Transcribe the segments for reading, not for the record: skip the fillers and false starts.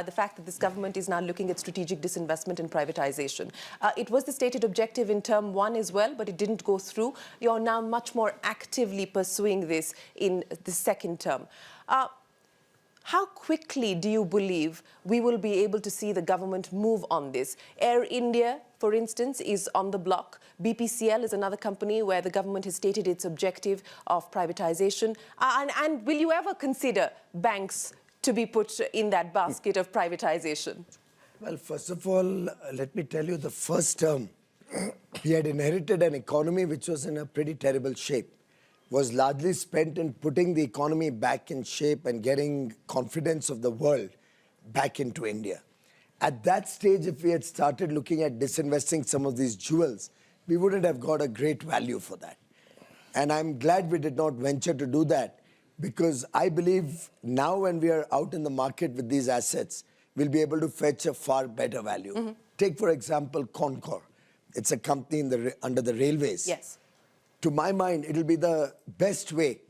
the fact that this government is now looking at strategic disinvestment and privatization. It was the stated objective in term one as well, but it didn't go through. You're now much more actively pursuing this in the second term. How quickly do you believe we will be able to see the government move on this? Air India, for instance, is on the block. BPCL is another company where the government has stated its objective of privatization. And will you ever consider banks to be put in that basket of privatization? Well, first of all, let me tell you, the first term, we had inherited an economy which was in a pretty terrible shape. Was largely spent in putting the economy back in shape and getting confidence of the world back into India. At that stage, if we had started looking at disinvesting some of these jewels, we wouldn't have got a great value for that. And I'm glad we did not venture to do that, because I believe now when we are out in the market with these assets, we'll be able to fetch a far better value. Take, for example, Concor. It's a company under the railways. Yes. To my mind, it'll be the best way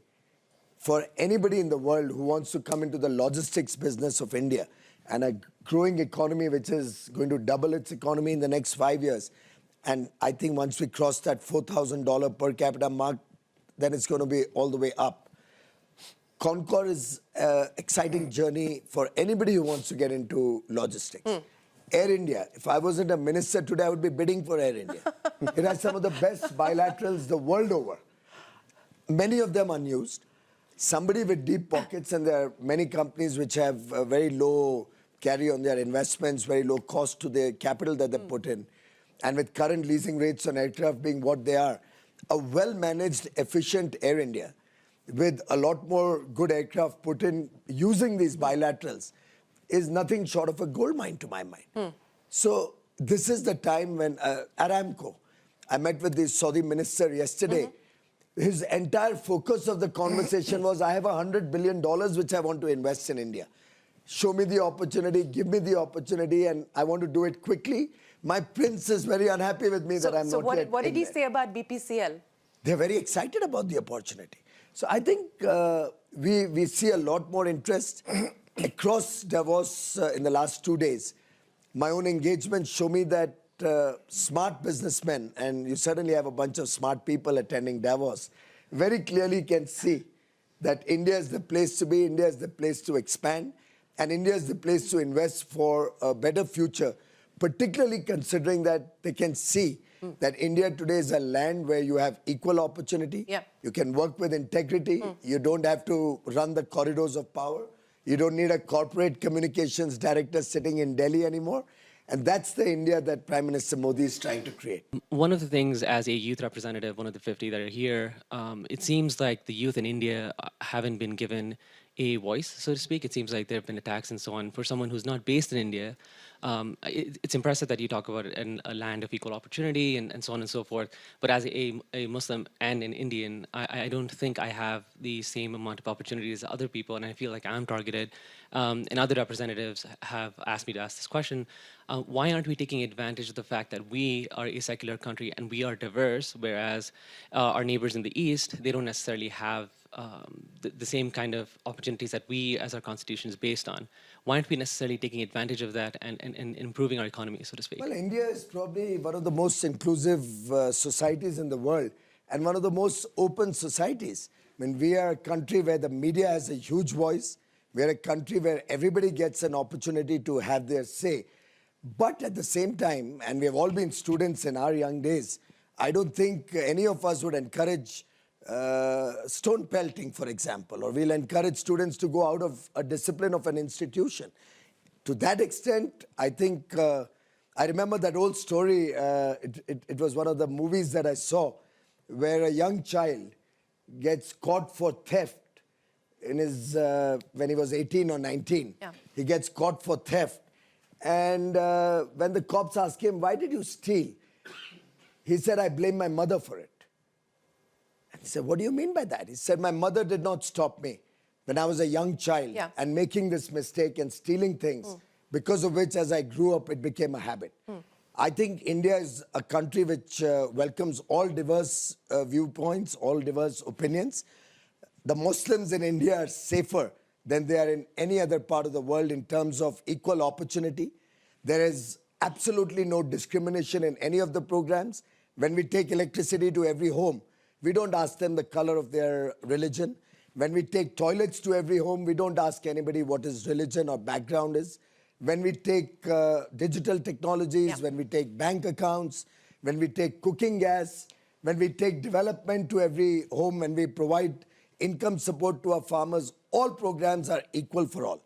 for anybody in the world who wants to come into the logistics business of India and a growing economy which is going to double its economy in the next 5 years. And I think once we cross that $4,000 per capita mark, then it's going to be all the way up. Concor is an exciting journey for anybody who wants to get into logistics. Air India, if I wasn't a minister today, I would be bidding for Air India. It has some of the best bilaterals the world over. Many of them unused. Somebody with deep pockets, and there are many companies which have a very low carry on their investments, very low cost to the capital that they put in. And with current leasing rates on aircraft being what they are, a well-managed, efficient Air India with a lot more good aircraft put in using these bilaterals is nothing short of a gold mine to my mind. So this is the time when Aramco, I met with the Saudi minister yesterday. His entire focus of the conversation was, I have $100 billion which I want to invest in India. Show me the opportunity, give me the opportunity, and I want to do it quickly. My prince is very unhappy with me that I'm not yet. So what did he say about BPCL? They're very excited about the opportunity. So I think we see a lot more interest across Davos in the last 2 days. My own engagements show me that smart businessmen, and you certainly have a bunch of smart people attending Davos, very clearly can see that India is the place to be, India is the place to expand, and India is the place to invest for a better future, particularly considering that they can see that India today is a land where you have equal opportunity, you can work with integrity, you don't have to run the corridors of power, you don't need a corporate communications director sitting in Delhi anymore. And that's the India that Prime Minister Modi is trying to create. One of the things, as a youth representative, one of the 50 that are here, it seems like the youth in India haven't been given a voice, so to speak. It seems like there have been attacks and so on. For someone who's not based in India, it's impressive that you talk about it in a land of equal opportunity and so on and so forth. But as a Muslim and an Indian, I don't think I have the same amount of opportunities as other people, and I feel like I'm targeted. And other representatives have asked me to ask this question. Why aren't we taking advantage of the fact that we are a secular country and we are diverse, whereas our neighbors in the East, they don't necessarily have the same kind of opportunities that we, as our constitution, is based on? Why aren't we necessarily taking advantage of that and improving our economy, so to speak? Well, India is probably one of the most inclusive societies in the world and one of the most open societies. I mean, we are a country where the media has a huge voice. We're a country where everybody gets an opportunity to have their say. But at the same time, and we have all been students in our young days, I don't think any of us would encourage stone pelting, for example, or we'll encourage students to go out of a discipline of an institution. To that extent, I think, I remember that old story, it was one of the movies that I saw, where a young child gets caught for theft in his, when he was 18 or 19. He gets caught for theft. And when the cops ask him, why did you steal? He said, I blame my mother for it. And he said, what do you mean by that? He said, my mother did not stop me when I was a young child and making this mistake and stealing things, because of which, as I grew up, it became a habit. I think India is a country which welcomes all diverse viewpoints, all diverse opinions. The Muslims in India are safer than they are in any other part of the world in terms of equal opportunity. There is absolutely no discrimination in any of the programs. When we take electricity to every home, we don't ask them the color of their religion. When we take toilets to every home, we don't ask anybody what his religion or background is. When we take digital technologies, when we take bank accounts, when we take cooking gas, when we take development to every home, when we provide income support to our farmers, all programs are equal for all.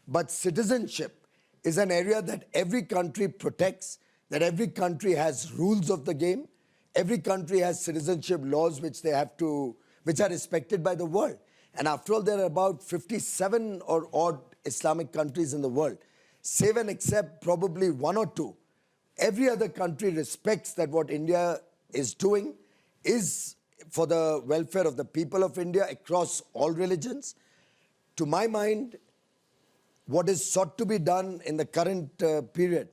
But citizenship is an area that every country protects, that every country has rules of the game. Every country has citizenship laws which they have to, which are respected by the world. And after all, there are about 57 or odd Islamic countries in the world. Save and except probably one or two, every other country respects that what India is doing is for the welfare of the people of India across all religions. To my mind, what is sought to be done in the current period,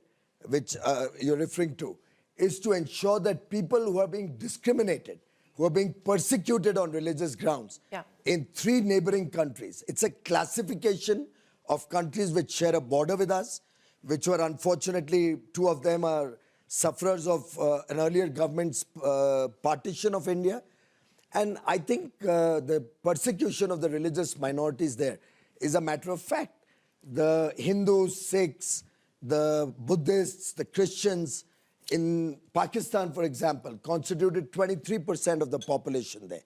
which you're referring to, is to ensure that people who are being discriminated, who are being persecuted on religious grounds in 3 neighboring countries. It's a classification of countries which share a border with us, which were unfortunately, 2 of them are sufferers of an earlier government's partition of India. And I think the persecution of the religious minorities there is a matter of fact. The Hindus, Sikhs, the Buddhists, the Christians in Pakistan, for example, constituted 23% of the population there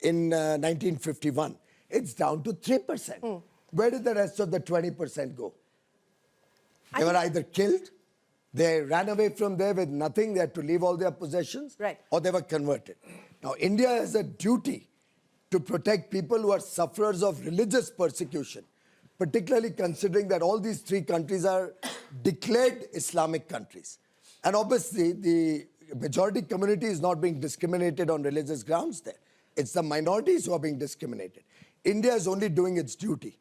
in 1951. It's down to 3%. Where did the rest of the 20% go? They were either killed, they ran away from there with nothing, they had to leave all their possessions, or they were converted. Now, India has a duty to protect people who are sufferers of religious persecution, particularly considering that all these 3 countries are declared Islamic countries. And obviously, the majority community is not being discriminated on religious grounds there. It's the minorities who are being discriminated. India is only doing its duty,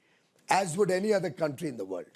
as would any other country in the world.